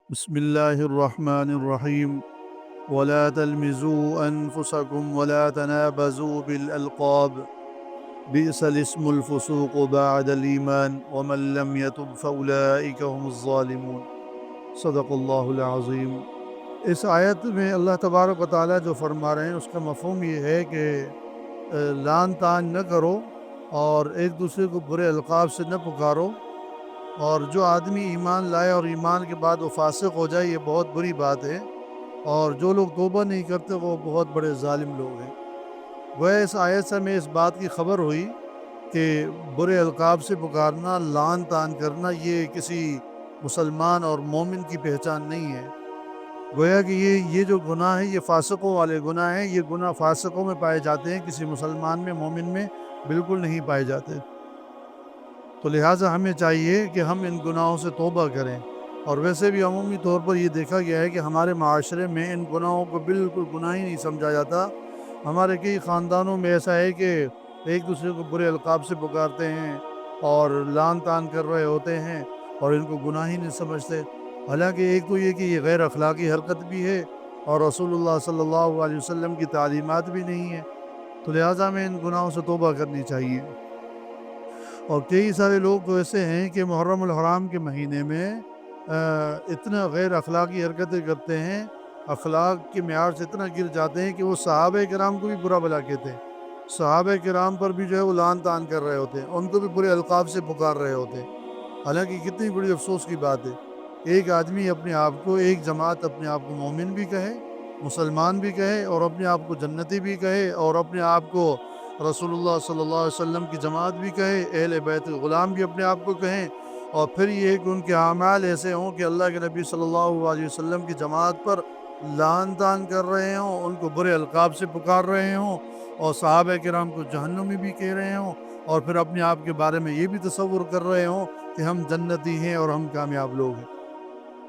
بسم الله الرحمن الرحيم ولا تلمزوا أنفسكم ولا تنابزوا بالألقاب بئس الاسم الفسوق بعد الإيمان ومن لم يتب فأولئك هم الظالمون صدق اللہ العظیم۔ اس آیت میں اللہ تبارک و تعالیٰ جو فرما رہے ہیں اس کا مفہوم یہ ہے کہ لان تان نہ کرو اور ایک دوسرے کو برے القاب سے نہ پکارو، اور جو آدمی ایمان لائے اور ایمان کے بعد وہ فاسق ہو جائے یہ بہت بری بات ہے، اور جو لوگ توبہ نہیں کرتے وہ بہت بڑے ظالم لوگ ہیں۔ وہ اس آیت سے ہمیں اس بات کی خبر ہوئی کہ برے القاب سے پکارنا، لعن طعن کرنا یہ کسی مسلمان اور مومن کی پہچان نہیں ہے۔ گویا کہ یہ جو گناہ ہے یہ فاسقوں والے گناہ ہیں، یہ گناہ فاسقوں میں پائے جاتے ہیں، کسی مسلمان میں مومن میں بالکل نہیں پائے جاتے۔ تو لہٰذا ہمیں چاہیے کہ ہم ان گناہوں سے توبہ کریں، اور ویسے بھی عمومی طور پر یہ دیکھا گیا ہے کہ ہمارے معاشرے میں ان گناہوں کو بالکل گناہ ہی نہیں سمجھا جاتا۔ ہمارے کئی خاندانوں میں ایسا ہے کہ ایک دوسرے کو برے القاب سے پکارتے ہیں اور لعن طعن کر رہے ہوتے ہیں اور ان کو گناہ ہی نہیں سمجھتے، حالانکہ ایک تو یہ کہ یہ غیر اخلاقی حرکت بھی ہے اور رسول اللہ صلی اللہ علیہ وسلم کی تعلیمات بھی نہیں ہے۔ تو لہٰذا ہمیں ان گناہوں سے توبہ کرنی چاہیے۔ اور کئی سارے لوگ تو ایسے ہیں کہ محرم الحرام کے مہینے میں اتنا غیر اخلاقی حرکتیں کرتے ہیں، اخلاق کے معیار سے اتنا گر جاتے ہیں کہ وہ صحابہ کرام کو بھی برا بلا کہتے ہیں، صحابہ کرام پر بھی جو ہے وہ لعن طعن کر رہے ہوتے ہیں، ان کو بھی برے القاب سے پکار رہے ہوتے ہیں۔ حالانکہ کتنی بڑی افسوس کی بات ہے، ایک آدمی اپنے آپ کو، ایک جماعت اپنے آپ کو مومن بھی کہے، مسلمان بھی کہے، اور اپنے آپ کو جنتی بھی کہے، اور اپنے آپ کو رسول اللہ صلی اللہ علیہ وسلم کی جماعت بھی کہے، اہل بیت غلام بھی اپنے آپ کو کہیں، اور پھر یہ ہے کہ ان کے اعمال ایسے ہوں کہ اللہ کے نبی صلی اللہ علیہ وسلم کی جماعت پر لعن طعن کر رہے ہوں، ان کو برے القاب سے پکار رہے ہوں، اور صحابہ کرام کو جہنمی بھی کہہ رہے ہوں، اور پھر اپنے آپ کے بارے میں یہ بھی تصور کر رہے ہوں کہ ہم جنتی ہیں اور ہم کامیاب لوگ ہیں۔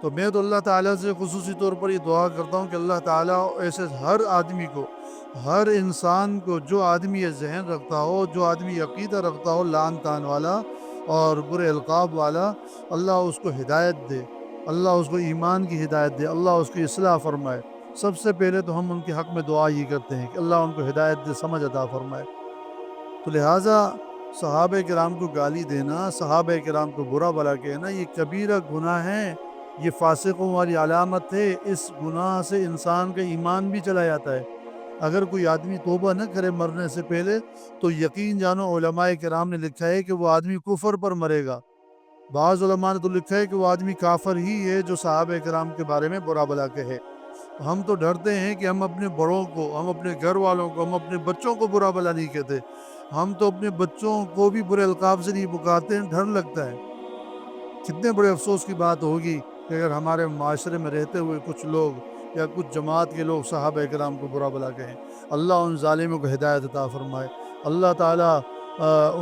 تو میں تو اللہ تعالیٰ سے خصوصی طور پر یہ دعا کرتا ہوں کہ اللہ تعالیٰ ایسے ہر آدمی کو، ہر انسان کو، جو آدمی یہ ذہن رکھتا ہو، جو آدمی عقیدہ رکھتا ہو لعن طعن والا اور برے القاب والا، اللہ اس کو ہدایت دے، اللہ اس کو ایمان کی ہدایت دے، اللہ اس کی اصلاح فرمائے۔ سب سے پہلے تو ہم ان کے حق میں دعا یہ کرتے ہیں کہ اللہ ان کو ہدایت دے، سمجھ عطا فرمائے۔ تو لہٰذا صحابہ کرام کو گالی دینا، صحابہ کرام کو برا بلا کہنا یہ کبیرہ گناہ ہے، یہ فاسقوں والی علامت ہے۔ اس گناہ سے انسان کا ایمان بھی چلا جاتا ہے۔ اگر کوئی آدمی توبہ نہ کرے مرنے سے پہلے تو یقین جانو علماء کرام نے لکھا ہے کہ وہ آدمی کفر پر مرے گا۔ بعض علماء نے تو لکھا ہے کہ وہ آدمی کافر ہی ہے جو صحابہ کرام کے بارے میں برا بلا کہے۔ ہم تو ڈرتے ہیں کہ ہم اپنے بڑوں کو، ہم اپنے گھر والوں کو، ہم اپنے بچوں کو برا بلا نہیں کہتے، ہم تو اپنے بچوں کو بھی برے القاب سے نہیں پکارتے ہیں، ڈر لگتا ہے۔ کتنے بڑے افسوس کی بات ہوگی کہ اگر ہمارے معاشرے میں رہتے ہوئے کچھ لوگ یا کچھ جماعت کے لوگ صحابہ کرام کو برا بلا کہیں۔ اللہ ان ظالموں کو ہدایت عطا فرمائے، اللہ تعالیٰ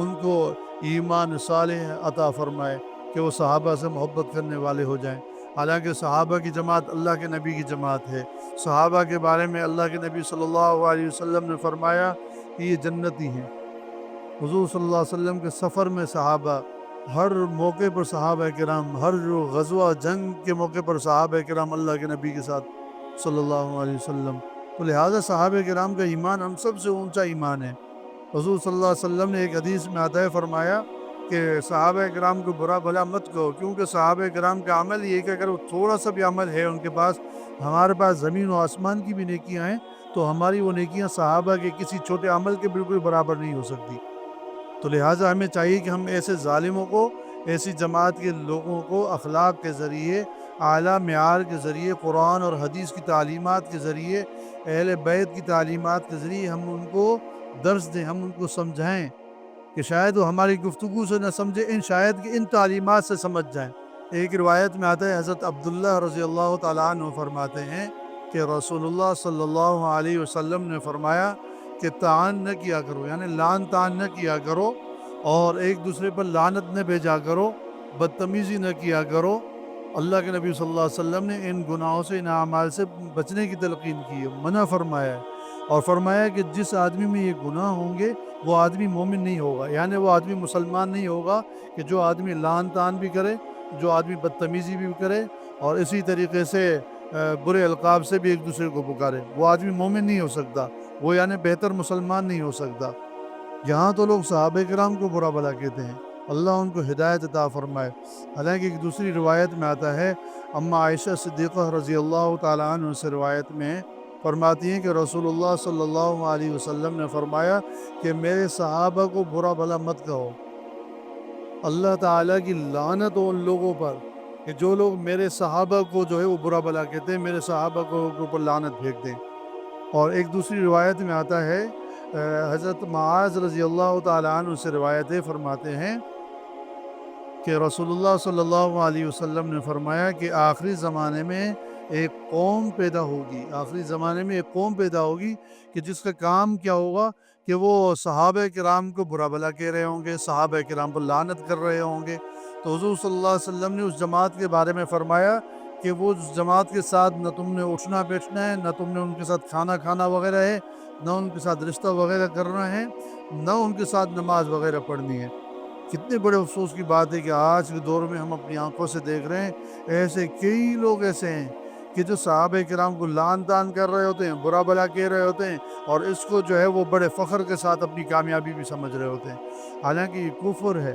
ان کو ایمان صالح عطا فرمائے کہ وہ صحابہ سے محبت کرنے والے ہو جائیں۔ حالانکہ صحابہ کی جماعت اللہ کے نبی کی جماعت ہے۔ صحابہ کے بارے میں اللہ کے نبی صلی اللہ علیہ وسلم نے فرمایا کہ یہ جنتی ہیں۔ حضور صلی اللہ علیہ وسلم کے سفر میں صحابہ، ہر موقع پر صحابہ کرام، ہر جو غزوہ جنگ کے موقع پر صحابہ کرام اللہ کے نبی کے ساتھ صلی اللہ علیہ وسلم۔ تو لہٰذا صحابہ کرام کا ایمان ہم سب سے اونچا ایمان ہے۔ حضور صلی اللہ علیہ وسلم نے ایک حدیث میں آتا ہے فرمایا کہ صحابہ کرام کو برا بھلا مت کہو، کیونکہ صحابہ کرام کا عمل یہ ہے کہ اگر وہ تھوڑا سا بھی عمل ہے ان کے پاس، ہمارے پاس زمین و آسمان کی بھی نیکیاں ہیں، تو ہماری وہ نیکیاں صحابہ کے کسی چھوٹے عمل کے بالکل برابر نہیں ہو سکتی۔ تو لہٰذا ہمیں چاہیے کہ ہم ایسے ظالموں کو، ایسی جماعت کے لوگوں کو اخلاق کے ذریعے، اعلیٰ معیار کے ذریعے، قرآن اور حدیث کی تعلیمات کے ذریعے، اہل بیت کی تعلیمات کے ذریعے ہم ان کو درس دیں، ہم ان کو سمجھائیں کہ شاید وہ ہماری گفتگو سے نہ سمجھے، شاید کہ ان تعلیمات سے سمجھ جائیں۔ ایک روایت میں آتا ہے حضرت عبداللہ رضی اللہ تعالیٰ عنہ فرماتے ہیں کہ رسول اللہ صلی اللہ علیہ وسلم نے فرمایا کہ طعن نہ کیا کرو، یعنی لعن طعن نہ کیا کرو، اور ایک دوسرے پر لعنت نہ بھیجا کرو، بدتمیزی نہ کیا کرو۔ اللہ کے نبی صلی اللہ علیہ وسلم نے ان گناہوں سے، ان اعمال سے بچنے کی تلقین کی ہے، منع فرمایا ہے، اور فرمایا کہ جس آدمی میں یہ گناہ ہوں گے وہ آدمی مومن نہیں ہوگا، یعنی وہ آدمی مسلمان نہیں ہوگا، کہ جو آدمی لعن طعن بھی کرے، جو آدمی بدتمیزی بھی کرے، اور اسی طریقے سے برے القاب سے بھی ایک دوسرے کو پکارے۔ وہ آدمی مومن نہیں ہو سکتا، وہ یعنی بہتر مسلمان نہیں ہو سکتا۔ یہاں تو لوگ صحابہ کرام کو برا بھلا کہتے ہیں، اللہ ان کو ہدایت عطا فرمائے۔ حالانکہ ایک دوسری روایت میں آتا ہے، اما عائشہ صدیقہ رضی اللہ تعالیٰ عنہ سے روایت میں فرماتی ہیں کہ رسول اللہ صلی اللہ علیہ وسلم نے فرمایا کہ میرے صحابہ کو برا بھلا مت کہو، اللہ تعالیٰ کی لعنت ہو ان لوگوں پر کہ جو لوگ میرے صحابہ کو جو ہے وہ برا بھلا کہتے ہیں، میرے صحابہ کو اوپر لعنت پھینک دیں۔ اور ایک دوسری روایت میں آتا ہے، حضرت معاذ رضی اللہ تعالیٰ عنہ سے روایتیں فرماتے ہیں کہ رسول اللہ صلی اللہ علیہ وسلم نے فرمایا کہ آخری زمانے میں ایک قوم پیدا ہوگی، آخری زمانے میں ایک قوم پیدا ہوگی کہ جس کا کام کیا ہوگا کہ وہ صحابہ کرام کو برا بھلا کہہ رہے ہوں گے، صحابہ کرام پر لعنت کر رہے ہوں گے۔ تو حضور صلی اللہ علیہ وسلم نے اس جماعت کے بارے میں فرمایا کہ وہ اس جماعت کے ساتھ نہ تم نے اٹھنا بیٹھنا ہے، نہ تم نے ان کے ساتھ کھانا کھانا وغیرہ ہے، نہ ان کے ساتھ رشتہ وغیرہ کرنا ہے، نہ ان کے ساتھ نماز وغیرہ پڑھنی ہے۔ کتنے بڑے افسوس کی بات ہے کہ آج کے دور میں ہم اپنی آنکھوں سے دیکھ رہے ہیں، ایسے کئی لوگ ایسے ہیں کہ جو صحابہ کرام کو لعن طعن کر رہے ہوتے ہیں، برا بھلا کہہ رہے ہوتے ہیں، اور اس کو جو ہے وہ بڑے فخر کے ساتھ اپنی کامیابی بھی سمجھ رہے ہوتے ہیں، حالانکہ یہ کفر ہے۔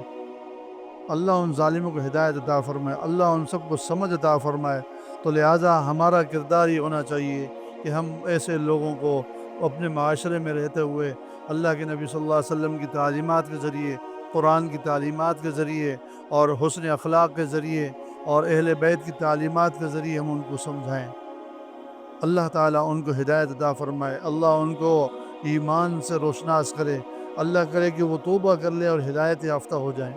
اللہ ان ظالموں کو ہدایت عطا فرمائے، اللہ ان سب کو سمجھ عطا فرمائے۔ تو لہٰذا ہمارا کردار یہ ہونا چاہیے کہ ہم ایسے لوگوں کو اپنے معاشرے میں رہتے ہوئے اللہ کے نبی صلی اللہ علیہ وسلم کی تعلیمات کے ذریعے، قرآن کی تعلیمات کے ذریعے اور حسن اخلاق کے ذریعے اور اہل بیت کی تعلیمات کے ذریعے ہم ان کو سمجھائیں۔ اللہ تعالیٰ ان کو ہدایت عطا فرمائے، اللہ ان کو ایمان سے روشناس کرے، اللہ کرے کہ وہ توبہ کر لے اور ہدایت یافتہ ہو جائیں۔